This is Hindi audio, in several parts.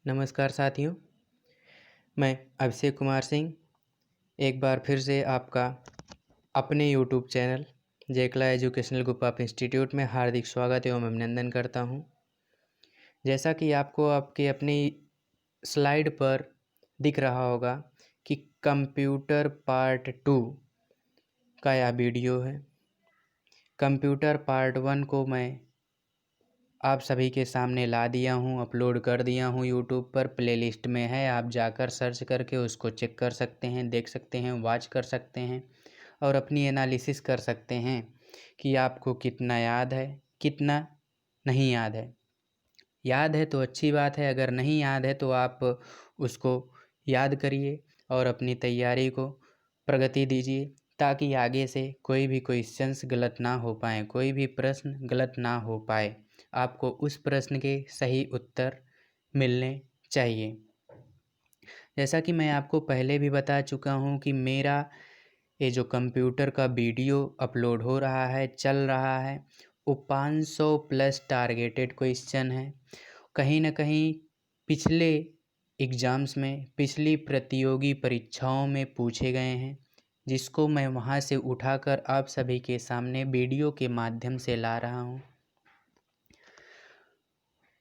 नमस्कार साथियों, मैं अभिषेक कुमार सिंह एक बार फिर से आपका अपने YouTube channel Jekla educational group of institute में हार्दिक स्वागत एवं अभिनंदन करता हूं। जैसा कि आपको आपके अपनी स्लाइड पर दिख रहा होगा कि कंप्यूटर पार्ट 2 का यह वीडियो है। कंप्यूटर पार्ट 1 को मैं आप सभी के सामने ला दिया हूँ, अपलोड कर दिया हूँ यूट्यूब पर। प्लेलिस्ट में है, आप जाकर सर्च करके उसको चेक कर सकते हैं, देख सकते हैं, वॉच कर सकते हैं और अपनी एनालिसिस कर सकते हैं कि आपको कितना याद है, कितना नहीं याद है। याद है तो अच्छी बात है, अगर नहीं याद है तो आप उसको याद करिए और अपनी तैयारी को प्रगति दीजिए ताकि आगे से कोई भी क्वेश्चंस गलत ना हो पाए, कोई भी प्रश्न गलत ना हो पाए। आपको उस प्रश्न के सही उत्तर मिलने चाहिए। जैसा कि मैं आपको पहले भी बता चुका हूँ कि मेरा ये जो कंप्यूटर का वीडियो अपलोड हो रहा है, चल रहा है, वो 500 प्लस टारगेटेड क्वेश्चन है। कहीं ना कहीं पिछले एग्ज़ाम्स में, पिछली प्रतियोगी परीक्षाओं में पूछे गए हैं, जिसको मैं वहाँ से उठाकर आप सभी के सामने वीडियो के माध्यम से ला रहा हूँ।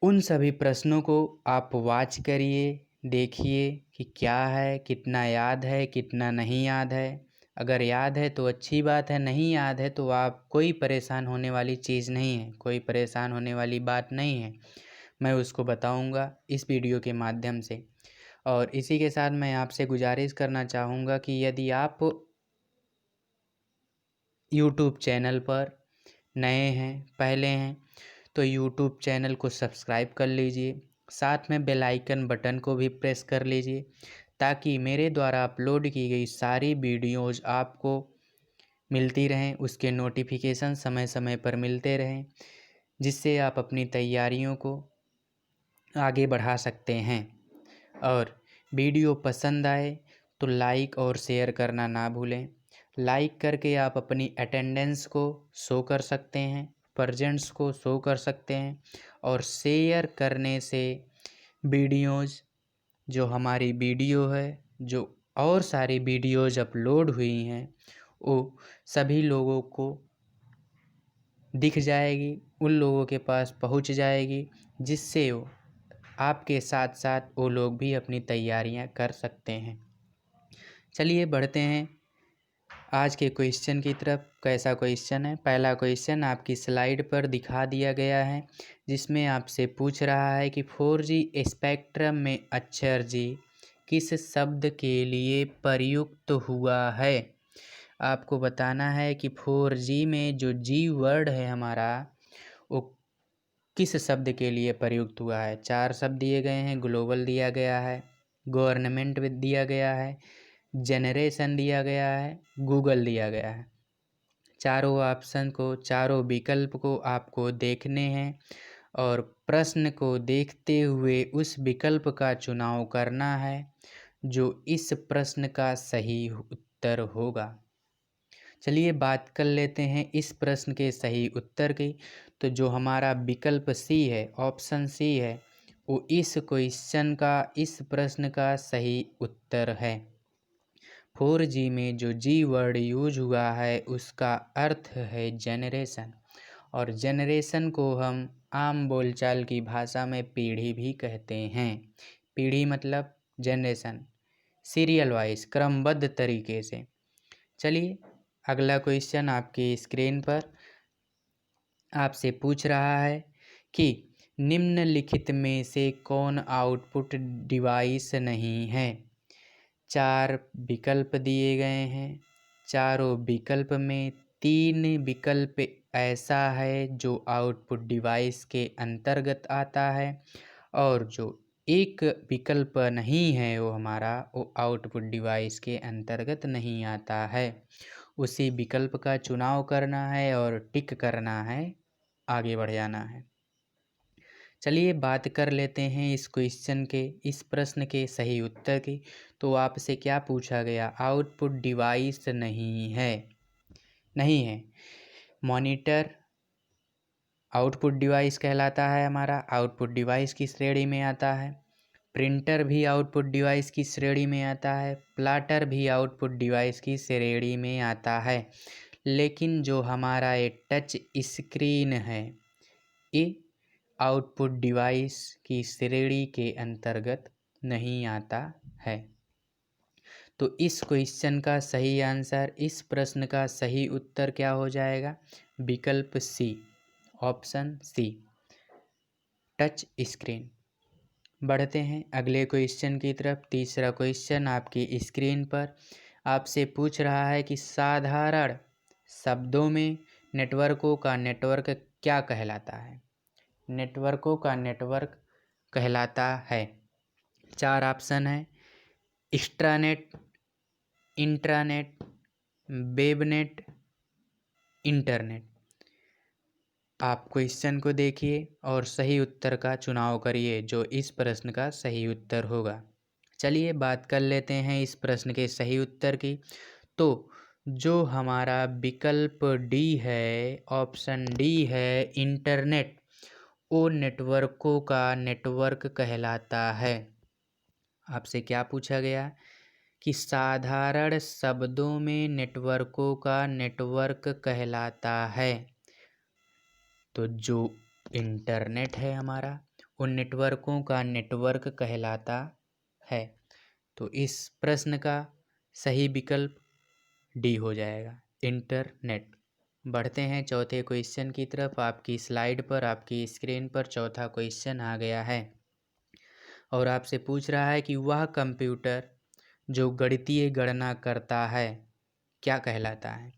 उन सभी प्रश्नों को आप वॉच करिए, देखिए कि क्या है, कितना याद है, कितना नहीं याद है। अगर याद है तो अच्छी बात है, नहीं याद है तो आप कोई परेशान होने वाली चीज़ नहीं है, कोई परेशान होने वाली बात नहीं है। मैं उसको बताऊंगा इस वीडियो के माध्यम से। और इसी के साथ मैं आपसे गुजारिश करना चाहूँगा कि यदि आप यूट्यूब चैनल पर नए हैं, पहले हैं, तो यूट्यूब चैनल को सब्सक्राइब कर लीजिए। साथ में बेल आइकन बटन को भी प्रेस कर लीजिए ताकि मेरे द्वारा अपलोड की गई सारी वीडियोज़ आपको मिलती रहें, उसके नोटिफिकेशन समय समय पर मिलते रहें, जिससे आप अपनी तैयारियों को आगे बढ़ा सकते हैं। और वीडियो पसंद आए तो लाइक और शेयर करना ना भूलें। लाइक करके आप अपनी अटेंडेंस को शो कर सकते हैं, प्रेजेंट्स को शो कर सकते हैं। और शेयर करने से वीडियोज़, जो हमारी वीडियो है, जो और सारी वीडियोज़ अपलोड हुई हैं, वो सभी लोगों को दिख जाएगी, उन लोगों के पास पहुंच जाएगी, जिससे वो आपके साथ साथ वो लोग भी अपनी तैयारियां कर सकते हैं। चलिए बढ़ते हैं आज के क्वेश्चन की तरफ। कैसा क्वेश्चन है? पहला क्वेश्चन आपकी स्लाइड पर दिखा दिया गया है, जिसमें आपसे पूछ रहा है कि 4G स्पेक्ट्रम में अक्षर जी किस शब्द के लिए प्रयुक्त हुआ है। आपको बताना है कि 4G में जो जी वर्ड है हमारा, वो किस शब्द के लिए प्रयुक्त हुआ है। 4 शब्द दिए गए हैं। ग्लोबल दिया गया है, गवर्नमेंट दिया गया है, जनरेशन दिया गया है, गूगल दिया गया है। चारों ऑप्शन को, चारों विकल्प को आपको देखने हैं और प्रश्न को देखते हुए उस विकल्प का चुनाव करना है जो इस प्रश्न का सही उत्तर होगा। चलिए बात कर लेते हैं इस प्रश्न के सही उत्तर की। तो जो हमारा विकल्प सी है, ऑप्शन सी है, वो इस क्वेश्चन का, इस प्रश्न का सही उत्तर है। 4G में जो जी वर्ड यूज हुआ है उसका अर्थ है जनरेशन, और जनरेशन को हम आम बोलचाल की भाषा में पीढ़ी भी कहते हैं। पीढ़ी मतलब जनरेशन, सीरियल वाइज, क्रमबद्ध तरीके से। चलिए अगला क्वेश्चन आपकी स्क्रीन पर आपसे पूछ रहा है कि निम्नलिखित में से कौन आउटपुट डिवाइस नहीं है। 4 विकल्प दिए गए हैं। चारों विकल्प में 3 विकल्प ऐसा है जो आउटपुट डिवाइस के अंतर्गत आता है, और जो एक विकल्प नहीं है वो आउटपुट डिवाइस के अंतर्गत नहीं आता है। उसी विकल्प का चुनाव करना है और टिक करना है, आगे बढ़ जाना है। चलिए बात कर लेते हैं इस क्वेश्चन के, इस प्रश्न के सही उत्तर की। तो आपसे क्या पूछा गया? आउटपुट डिवाइस नहीं है, नहीं है। मॉनिटर आउटपुट डिवाइस कहलाता है, हमारा आउटपुट डिवाइस की श्रेणी में आता है। प्रिंटर भी आउटपुट डिवाइस की श्रेणी में आता है, प्लॉटर भी आउटपुट डिवाइस की श्रेणी में आता है, लेकिन जो हमारा ये टच स्क्रीन है ये आउटपुट डिवाइस की श्रेणी के अंतर्गत नहीं आता है। तो इस क्वेश्चन का सही आंसर, इस प्रश्न का सही उत्तर क्या हो जाएगा? विकल्प सी, ऑप्शन सी, टच स्क्रीन। बढ़ते हैं अगले क्वेश्चन की तरफ। तीसरा क्वेश्चन आपकी स्क्रीन पर आपसे पूछ रहा है कि साधारण शब्दों में नेटवर्कों का नेटवर्क क्या कहलाता है? नेटवर्कों का नेटवर्क कहलाता है, 4 ऑप्शन है, एक्स्ट्रानेट, इंट्रानेट, वेबनेट, इंटरनेट। आप क्वेश्चन को देखिए और सही उत्तर का चुनाव करिए जो इस प्रश्न का सही उत्तर होगा। चलिए बात कर लेते हैं इस प्रश्न के सही उत्तर की। तो जो हमारा विकल्प डी है, ऑप्शन डी है, इंटरनेट, वो नेटवर्कों का नेटवर्क कहलाता है। आपसे क्या पूछा गया कि साधारण शब्दों में नेटवर्कों का नेटवर्क कहलाता है। तो जो इंटरनेट है हमारा, उन नेटवर्कों का नेटवर्क कहलाता है। तो इस प्रश्न का सही विकल्प डी हो जाएगा, इंटरनेट। बढ़ते हैं चौथे क्वेश्चन की तरफ। आपकी स्लाइड पर, आपकी स्क्रीन पर चौथा क्वेश्चन आ गया है और आपसे पूछ रहा है कि वह कंप्यूटर जो गणितीय गणना करता है क्या कहलाता है?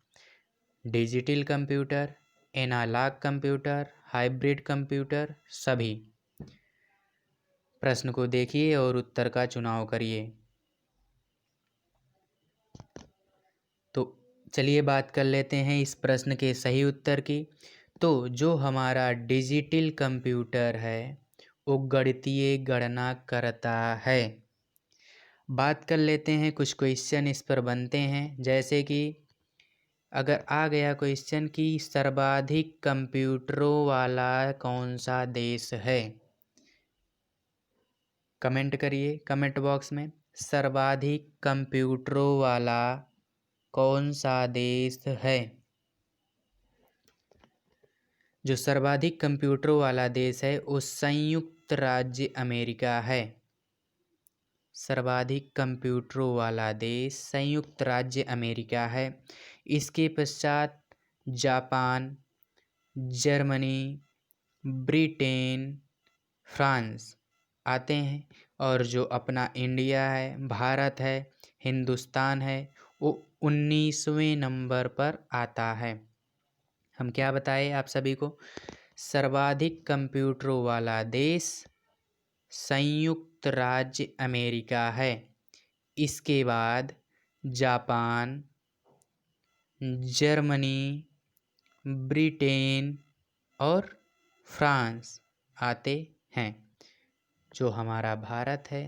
Digital computer, analogue computer, hybrid computer, सभी। प्रश्न को देखिए और उत्तर का चुनाव करिए। तो चलिए बात कर लेते हैं इस प्रश्न के सही उत्तर की। तो जो हमारा डिजिटल कंप्यूटर है वो गणितीय गणना करता है। बात कर लेते हैं, कुछ क्वेश्चन इस पर बनते हैं, जैसे कि अगर आ गया क्वेश्चन कि सर्वाधिक कंप्यूटरों वाला कौन सा देश है? कमेंट करिए कमेंट बॉक्स में, सर्वाधिक कंप्यूटरों वाला कौन सा देश है? जो सर्वाधिक कंप्यूटरों वाला देश है वो संयुक्त राज्य अमेरिका है। सर्वाधिक कंप्यूटरों वाला देश संयुक्त राज्य अमेरिका है। इसके पश्चात जापान, जर्मनी, ब्रिटेन, फ्रांस आते हैं और जो अपना इंडिया है, भारत है, हिंदुस्तान है, वो 19वें नंबर पर आता है। हम क्या बताए आप सभी को? सर्वाधिक कंप्यूटरों वाला देश संयुक्त राज्य अमेरिका है। इसके बाद जापान, जर्मनी, ब्रिटेन और फ्रांस आते हैं। जो हमारा भारत है,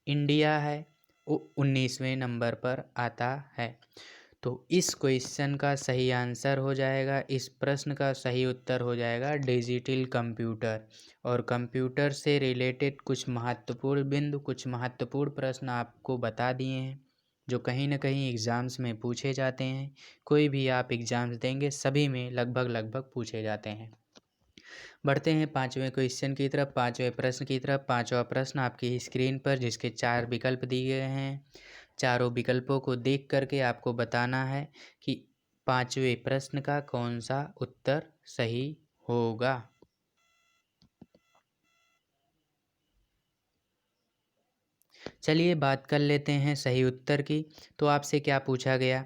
इंडिया है, वो 19वें नंबर पर आता है। तो इस क्वेश्चन का सही आंसर हो जाएगा, इस प्रश्न का सही उत्तर हो जाएगा डिजिटल कंप्यूटर। और कंप्यूटर से रिलेटेड कुछ महत्वपूर्ण बिंदु, कुछ महत्वपूर्ण प्रश्न आपको बता दिए हैं जो कहीं ना कहीं एग्ज़ाम्स में पूछे जाते हैं। कोई भी आप एग्ज़ाम्स देंगे सभी में लगभग पूछे जाते हैं। बढ़ते हैं 5वें क्वेश्चन की तरफ, 5वें प्रश्न की तरफ। 5वां प्रश्न आपकी स्क्रीन पर, जिसके 4 विकल्प दिए गए हैं। चारों विकल्पों को देख करके आपको बताना है कि 5वें प्रश्न का कौन सा उत्तर सही होगा। चलिए बात कर लेते हैं सही उत्तर की। तो आपसे क्या पूछा गया?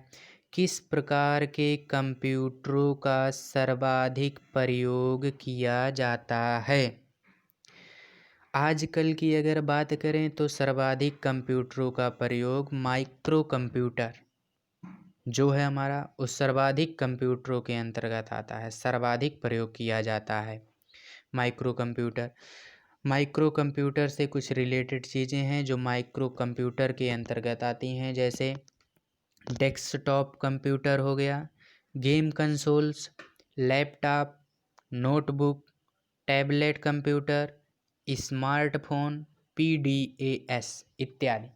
किस प्रकार के कंप्यूटरों का सर्वाधिक प्रयोग किया जाता है? आजकल की अगर बात करें तो सर्वाधिक कंप्यूटरों का प्रयोग माइक्रो कंप्यूटर जो है हमारा, उस सर्वाधिक कंप्यूटरों के अंतर्गत आता है। सर्वाधिक प्रयोग किया जाता है माइक्रो कंप्यूटर। माइक्रो कंप्यूटर से कुछ रिलेटेड चीज़ें हैं जो माइक्रो कंप्यूटर के अंतर्गत आती हैं, जैसे डेस्कटॉप कंप्यूटर हो गया, game consoles, laptop, notebook, tablet computer, smartphone, PDAS इत्यादि।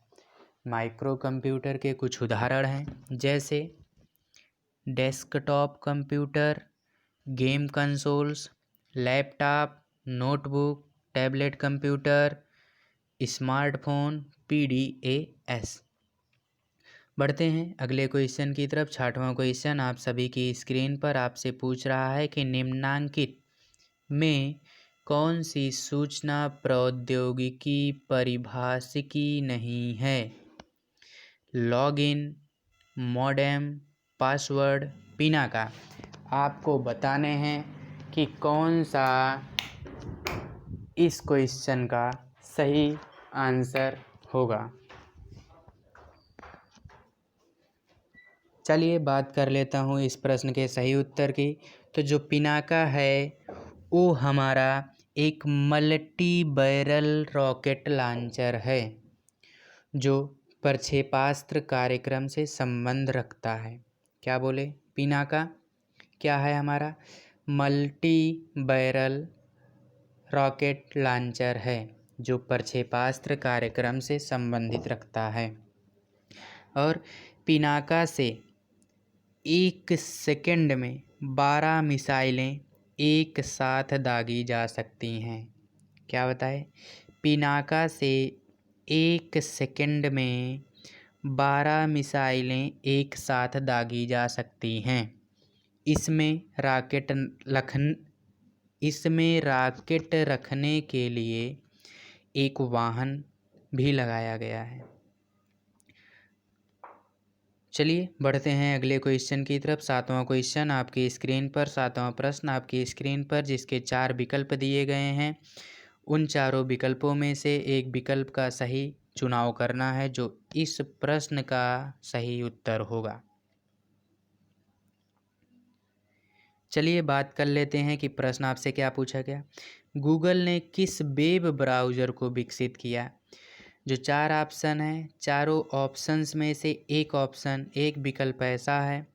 माइक्रो कंप्यूटर के कुछ उदाहरण हैं, जैसे desktop computer, game consoles, laptop, notebook, tablet computer, smartphone, PDAS। बढ़ते हैं अगले क्वेश्चन की तरफ। 6वां क्वेश्चन आप सभी की स्क्रीन पर आपसे पूछ रहा है कि निम्नांकित में कौन सी सूचना प्रौद्योगिकी परिभाषिकी नहीं है? Login, modem, password, Pinaka. आपको बताने हैं कि कौन सा इस क्वेश्चन का सही आंसर होगा। चलिए बात कर लेता हूँ इस प्रश्न के सही उत्तर की। तो जो पिनाका है वो हमारा एक मल्टी बैरल रॉकेट लॉन्चर है जो प्रक्षेपास्त्र कार्यक्रम से संबंध रखता है। क्या बोले? पिनाका क्या है? हमारा मल्टी बैरल रॉकेट लॉन्चर है जो प्रक्षेपास्त्र कार्यक्रम से संबंधित रखता है। और पिनाका से 1 सेकंड में 12 मिसाइलें एक साथ दागी जा सकती हैं। क्या बताए? पिनाका से 1 सेकंड में 12 मिसाइलें एक साथ दागी जा सकती हैं। इसमें राकेट रखने के लिए एक वाहन भी लगाया गया है। चलिए बढ़ते हैं अगले क्वेश्चन की तरफ। 7वां क्वेश्चन आपकी स्क्रीन पर, 7वां प्रश्न आपकी स्क्रीन पर, जिसके 4 विकल्प दिए गए हैं। उन चारों विकल्पों में से एक विकल्प का सही चुनाव करना है जो इस प्रश्न का सही उत्तर होगा। चलिए बात कर लेते हैं कि प्रश्न आपसे क्या पूछा गया। गूगल ने किस वेब ब्राउज़र को विकसित किया? जो 4 ऑप्शन हैं, चारों ऑप्शंस में से एक विकल्प ऐसा है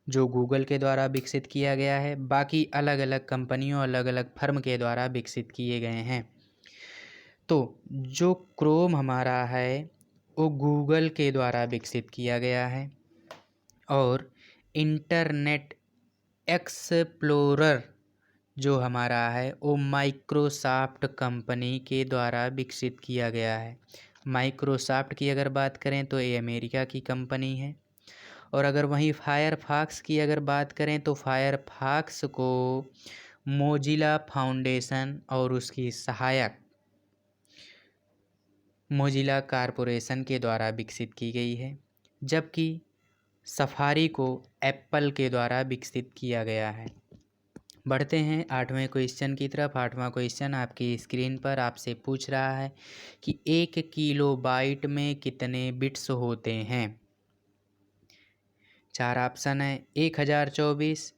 जो गूगल के द्वारा विकसित किया गया है, बाकी अलग अलग कंपनियों, अलग अलग फर्म के द्वारा विकसित किए गए हैं। तो जो क्रोम हमारा है वो गूगल के द्वारा विकसित किया गया है, और इंटरनेट एक्सप्लोरर जो हमारा है वो माइक्रोसॉफ्ट कंपनी के द्वारा विकसित किया गया है। माइक्रोसॉफ्ट की अगर बात करें तो ये अमेरिका की कंपनी है। और अगर वहीं फायरफॉक्स की अगर बात करें तो फायरफॉक्स को मोजिला फाउंडेशन और उसकी सहायक मोजिला कॉरपोरेशन के द्वारा विकसित की गई है, जबकि सफारी को एप्पल के द्वारा विकसित किया गया है। बढ़ते हैं 8वें क्वेश्चन की तरफ। 8वां क्वेश्चन आपकी स्क्रीन पर आपसे पूछ रहा है कि 1 किलोबाइट में कितने बिट्स होते हैं? 4 ऑप्शन है, 1024,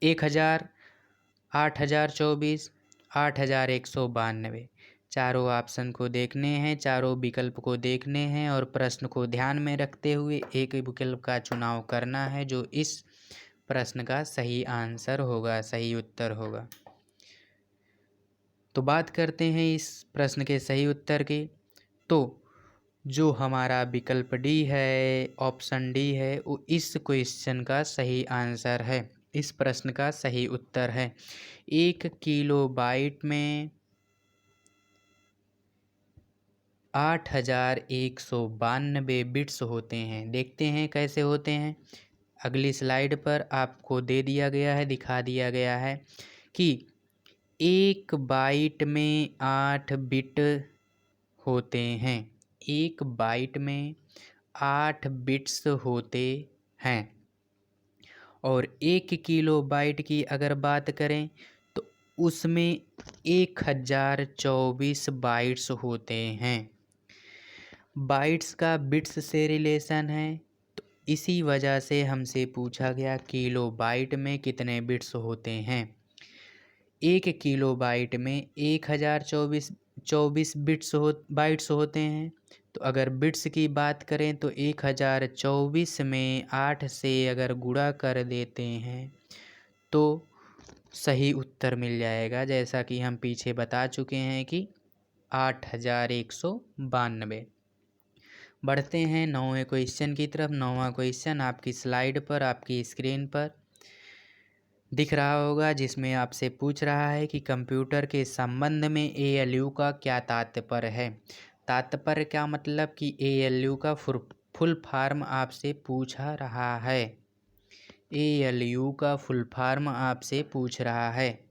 1000, 8024, 8192। चारों ऑप्शन को देखने हैं, चारों विकल्प को देखने हैं और प्रश्न को ध्यान में रखते हुए एक विकल्प का चुनाव करना है जो इस प्रश्न का सही आंसर होगा, सही उत्तर होगा। तो बात करते हैं इस प्रश्न के सही उत्तर की। तो जो हमारा विकल्प डी है, ऑप्शन डी है, वो इस क्वेश्चन का सही आंसर है, इस प्रश्न का सही उत्तर है। 1 किलोबाइट में 8192 बिट्स होते हैं। देखते हैं कैसे होते हैं। अगली स्लाइड पर आपको दे दिया गया है, दिखा दिया गया है कि 1 बाइट में 8 बिट होते हैं। 1 बाइट में 8 बिट्स होते हैं। और 1 किलोबाइट की अगर बात करें तो उसमें 1024 बाइट्स होते हैं। बाइट्स का बिट्स से रिलेशन है, तो इसी वजह से हमसे पूछा गया किलो बाइट में कितने बिट्स होते हैं। 1 किलो बाइट में 1024 बाइट्स होते हैं। तो अगर बिट्स की बात करें तो 1024 में 8 से अगर गुणा कर देते हैं तो सही उत्तर मिल जाएगा। जैसा कि हम पीछे बता चुके हैं कि 8192। बढ़ते हैं 9वें क्वेश्चन की तरफ। 9वां क्वेश्चन आपकी स्लाइड पर, आपकी स्क्रीन पर दिख रहा होगा, जिसमें आपसे पूछ रहा है कि कंप्यूटर के संबंध में ALU का क्या तात्पर्य है। तात्पर्य क्या मतलब कि ALU का फुल फॉर्म आपसे पूछा रहा है। ALU का फुल फॉर्म आपसे पूछ रहा है।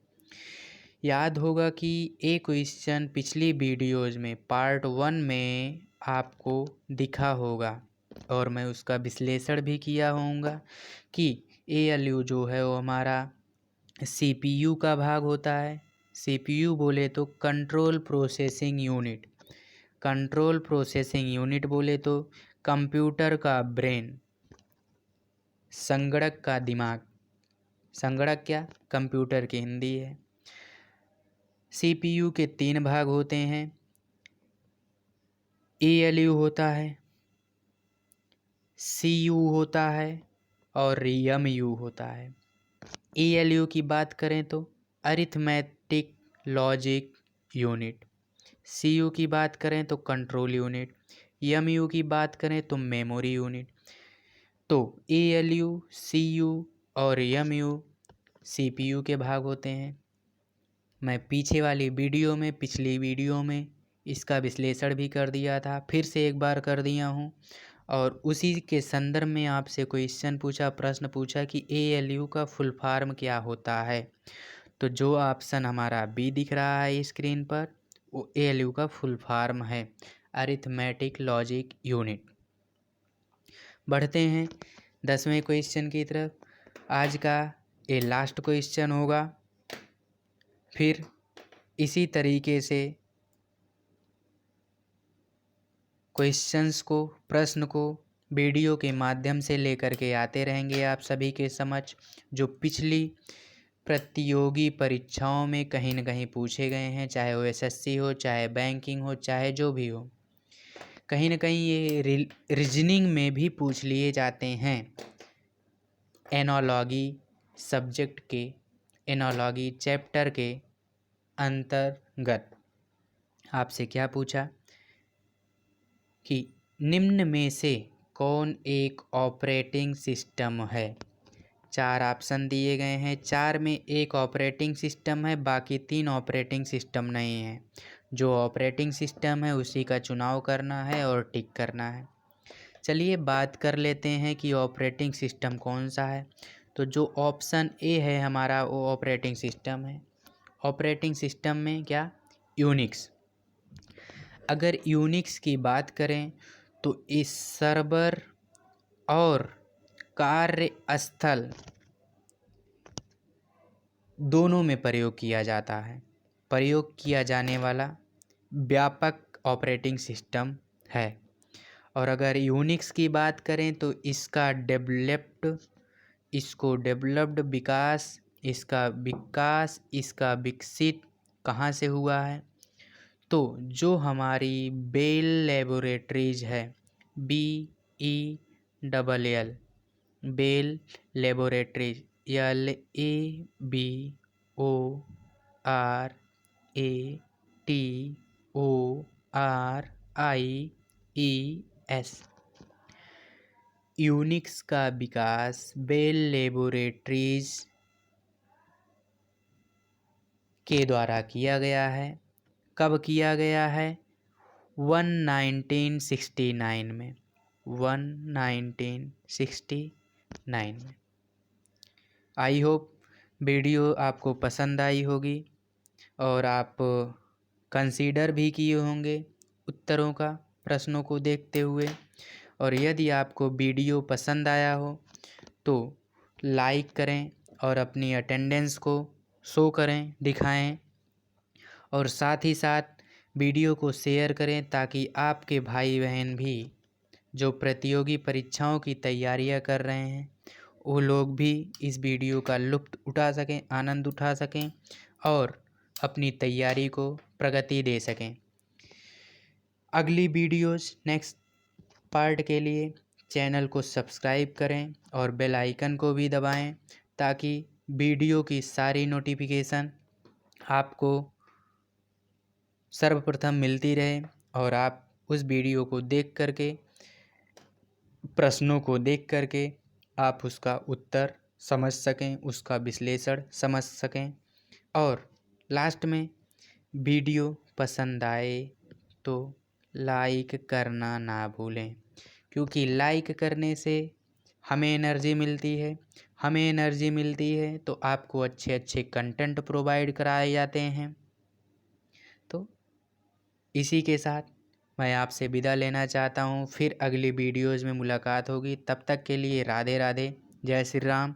याद होगा कि एक क्वेश्चन पिछली वीडियोज़ में पार्ट 1 में आपको दिखा होगा और मैं उसका विश्लेषण भी किया होऊंगा कि ALU जो है वो हमारा CPU का भाग होता है। CPU बोले तो control processing unit. Control processing unit बोले तो कंप्यूटर का ब्रेन, संगणक का दिमाग। संगणक क्या? कंप्यूटर की हिंदी है। CPU के 3 भाग होते हैं। ALU होता है, CU होता है और MU होता है। ALU की बात करें तो अरिथमेटिक लॉजिक यूनिट, CU की बात करें तो कंट्रोल यूनिट, MU की बात करें तो मेमोरी यूनिट। तो ALU, CU और MU CPU के भाग होते हैं। मैं पीछे वाली वीडियो में, पिछली वीडियो में इसका विश्लेषण भी कर दिया था, फिर से एक बार कर दिया हूँ और उसी के संदर्भ में आपसे क्वेश्चन पूछा, प्रश्न पूछा कि ALU का फुल फॉर्म क्या होता है। तो जो ऑप्शन हमारा बी दिख रहा है स्क्रीन पर, वो ALU का फुल फॉर्म है, अरिथमेटिक लॉजिक यूनिट। बढ़ते हैं 10वें क्वेश्चन की तरफ। आज का ये लास्ट क्वेश्चन होगा। फिर इसी तरीके से क्वेश्चंस को, प्रश्न को वीडियो के माध्यम से लेकर के आते रहेंगे आप सभी के समक्ष, जो पिछली प्रतियोगी परीक्षाओं में कहीं न कहीं पूछे गए हैं, चाहे वो SSC हो, चाहे बैंकिंग हो, चाहे जो भी हो। कहीं न कहीं ये रीजनिंग में भी पूछ लिए जाते हैं। एनालॉजी सब्जेक्ट के, एनालॉजी चैप्टर के अंतर्गत आपसे क्या पूछा कि निम्न में से कौन एक ऑपरेटिंग सिस्टम है। 4 ऑप्शन दिए गए हैं, 4 में एक ऑपरेटिंग सिस्टम है, बाकी 3 ऑपरेटिंग सिस्टम नहीं है। जो ऑपरेटिंग सिस्टम है उसी का चुनाव करना है और टिक करना है। चलिए बात कर लेते हैं कि ऑपरेटिंग सिस्टम कौन सा है। तो जो ऑप्शन ए है हमारा, वो ऑपरेटिंग सिस्टम है। ऑपरेटिंग सिस्टम में क्या? यूनिक्स। अगर यूनिक्स की बात करें तो इस सर्वर और कार्यस्थल दोनों में प्रयोग किया जाता है। प्रयोग किया जाने वाला व्यापक ऑपरेटिंग सिस्टम है। और अगर यूनिक्स की बात करें तो इसको डेवलप्ड विकास, इसका विकसित कहाँ से हुआ है। तो जो हमारी बेल लेबोरेटरीज है, BELL, Bell laboratories, LABORATORIES, Unix का विकास बेल लेबोरेटरीज के द्वारा किया गया है। कब किया गया है? 1969 में, 1969 में। आई होप वीडियो आपको पसंद आई होगी और आप कंसीडर भी किए होंगे उत्तरों का, प्रश्नों को देखते हुए। और यदि आपको वीडियो पसंद आया हो तो लाइक करें और अपनी अटेंडेंस को शो करें, दिखाएं, और साथ ही साथ वीडियो को शेयर करें ताकि आपके भाई बहन भी जो प्रतियोगी परीक्षाओं की तैयारियां कर रहे हैं, वो लोग भी इस वीडियो का लुत्फ़ उठा सकें, आनंद उठा सकें और अपनी तैयारी को प्रगति दे सकें। अगली वीडियोस नेक्स्ट पार्ट के लिए चैनल को सब्सक्राइब करें और बेल आइकन को भी दबाएं ताकि वीडियो की सारी नोटिफिकेशन आपको सर्वप्रथम मिलती रहे और आप उस वीडियो को देख करके, प्रश्नों को देख करके आप उसका उत्तर समझ सकें, उसका विश्लेषण समझ सकें। और लास्ट में वीडियो पसंद आए तो लाइक करना ना भूलें, क्योंकि लाइक करने से हमें एनर्जी मिलती है तो आपको अच्छे अच्छे कंटेंट प्रोवाइड कराए जाते हैं। तो इसी के साथ मैं आपसे विदा लेना चाहता हूँ। फिर अगली वीडियोज़ में मुलाकात होगी। तब तक के लिए राधे राधे, जय श्री राम,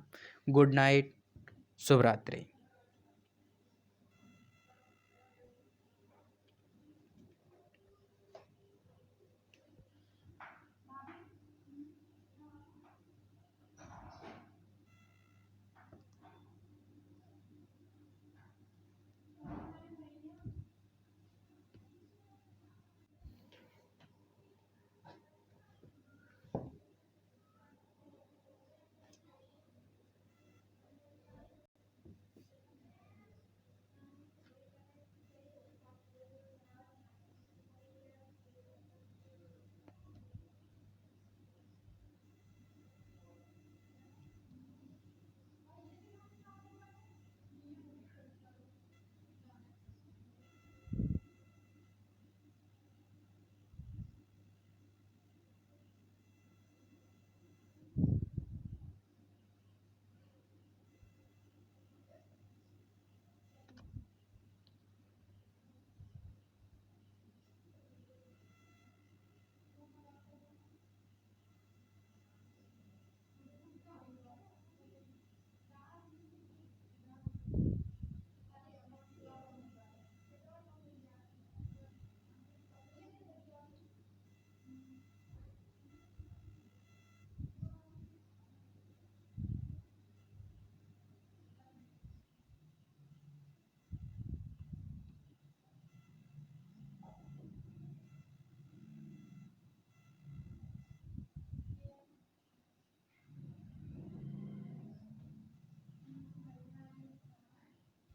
गुड नाइट, शुभ रात्रि।